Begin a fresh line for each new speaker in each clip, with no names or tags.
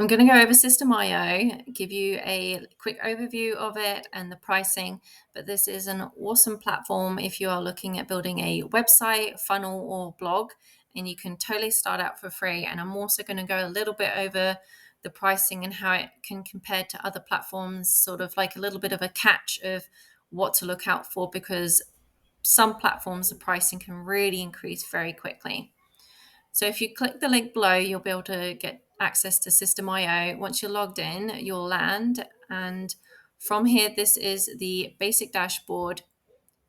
I'm going to go over System.io, give you a quick overview of it and the pricing, but this is an awesome platform if you are looking at building a website, funnel, or blog, and you can totally start out for free. And I'm also going to go a little bit over the pricing and how it can compare to other platforms, sort of like a little bit of a catch of what to look out for, because some platforms, the pricing can really increase very quickly. So if you click the link below, you'll be able to get access to System.io. Once you're logged in, you'll land. And from here, this is the basic dashboard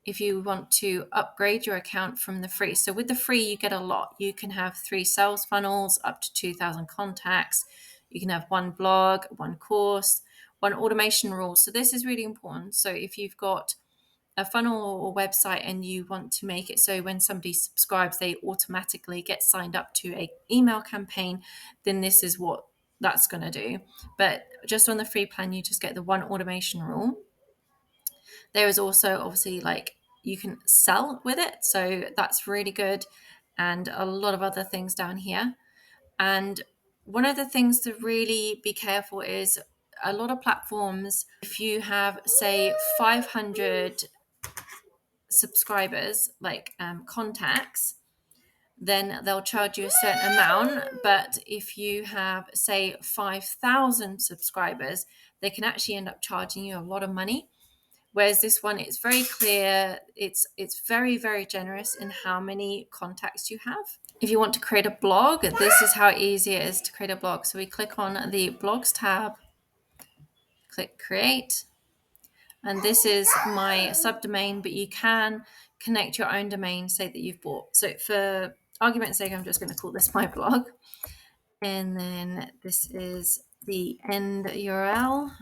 if you want to upgrade your account from the free. So with the free, you get a lot. You can have 3 sales funnels, up to 2,000 contacts. You can have 1 blog, 1 course, 1 automation rule. So this is really important. So if you've got a funnel or website and you want to make it so when somebody subscribes they automatically get signed up to a email campaign, then this is what that's going to do. But just on the free plan, you just get the 1 automation rule. There is also obviously like you can sell with it, so that's really good, and a lot of other things down here. And one of the things to really be careful is a lot of platforms, if you have say 500 subscribers, like contacts, then they'll charge you a certain amount. But if you have, say, 5,000 subscribers, they can actually end up charging you a lot of money. Whereas this one, it's very clear. It's very, very generous in how many contacts you have. If you want to create a blog, this is how easy it is to create a blog. So we click on the blogs tab, click create. And this is my subdomain, but you can connect your own domain, say that you've bought. So for argument's sake, I'm just going to call this my blog. And then this is the end URL,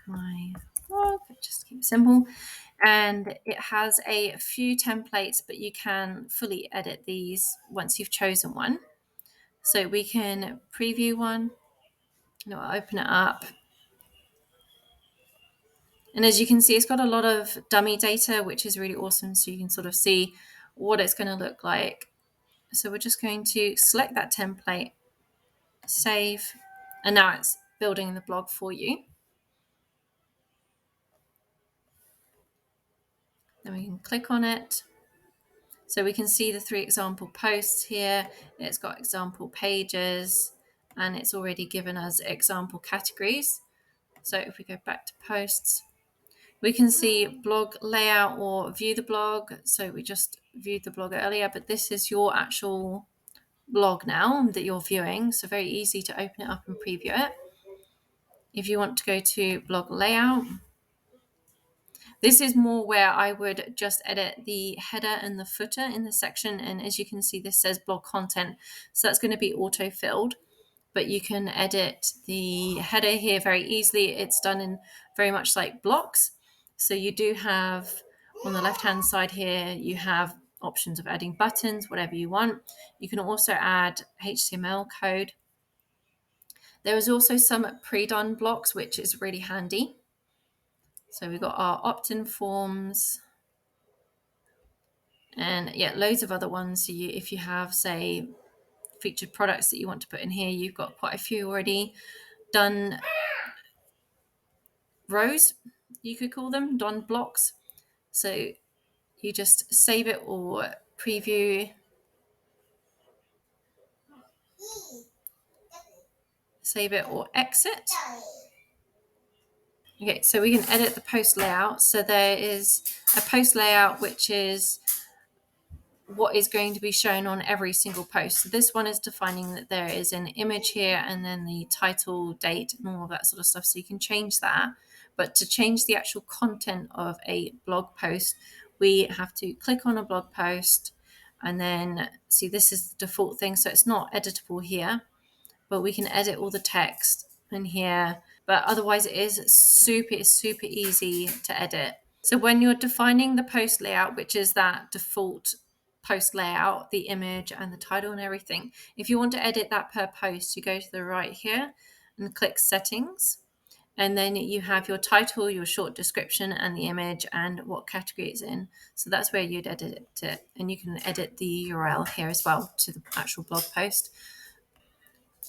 my blog, just keep it simple. And it has a few templates, but you can fully edit these once you've chosen one. So we can preview one, I'll open it up. And as you can see, it's got a lot of dummy data, which is really awesome. So you can sort of see what it's going to look like. So we're just going to select that template, save, and now it's building the blog for you. Then we can click on it. So we can see the 3 example posts here. It's got example pages, and it's already given us example categories. So if we go back to posts, we can see blog layout or view the blog. So we just viewed the blog earlier, but this is your actual blog now that you're viewing. So very easy to open it up and preview it. If you want to go to blog layout, this is more where I would just edit the header and the footer in the section. And as you can see, this says blog content. So that's going to be auto-filled, but you can edit the header here very easily. It's done in very much like blocks. So you do have on the left-hand side here, you have options of adding buttons, whatever you want. You can also add HTML code. There is also some pre-done blocks, which is really handy. So we've got our opt-in forms and loads of other ones. So if you have, say, featured products that you want to put in here, you've got quite a few already done rows, you could call them, done blocks. So you just save it or preview, save it or exit. Okay, so we can edit the post layout. So there is a post layout, which is what is going to be shown on every single post. So this one is defining that there is an image here and then the title, date, and all of that sort of stuff. So you can change that. But to change the actual content of a blog post, we have to click on a blog post and then see this is the default thing. So it's not editable here, but we can edit all the text in here. But otherwise it is super, super easy to edit. So when you're defining the post layout, which is that default post layout, the image and the title and everything, if you want to edit that per post, you go to the right here and click settings. And then you have your title, your short description, and the image and what category it's in. So that's where you'd edit it. And you can edit the URL here as well to the actual blog post.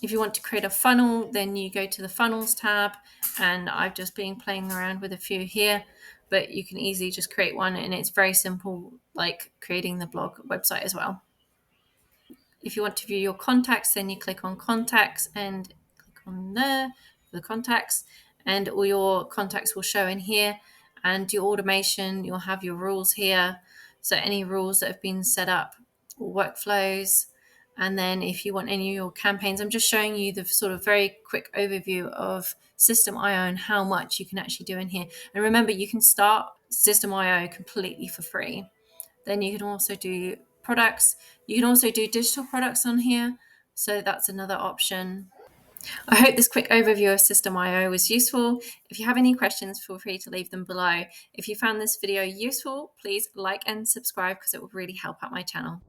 If you want to create a funnel, then you go to the funnels tab, and I've just been playing around with a few here, but you can easily just create one, and it's very simple, like creating the blog website as well. If you want to view your contacts, then you click on contacts and click on there for the contacts, and all your contacts will show in here. And your automation, you'll have your rules here. So any rules that have been set up, or workflows. And then if you want any of your campaigns, I'm just showing you the sort of very quick overview of System.io and how much you can actually do in here. And remember, you can start System.io completely for free. Then you can also do products. You can also do digital products on here. So that's another option. I hope this quick overview of System.io was useful. If you have any questions, feel free to leave them below. If you found this video useful, please like and subscribe because it will really help out my channel.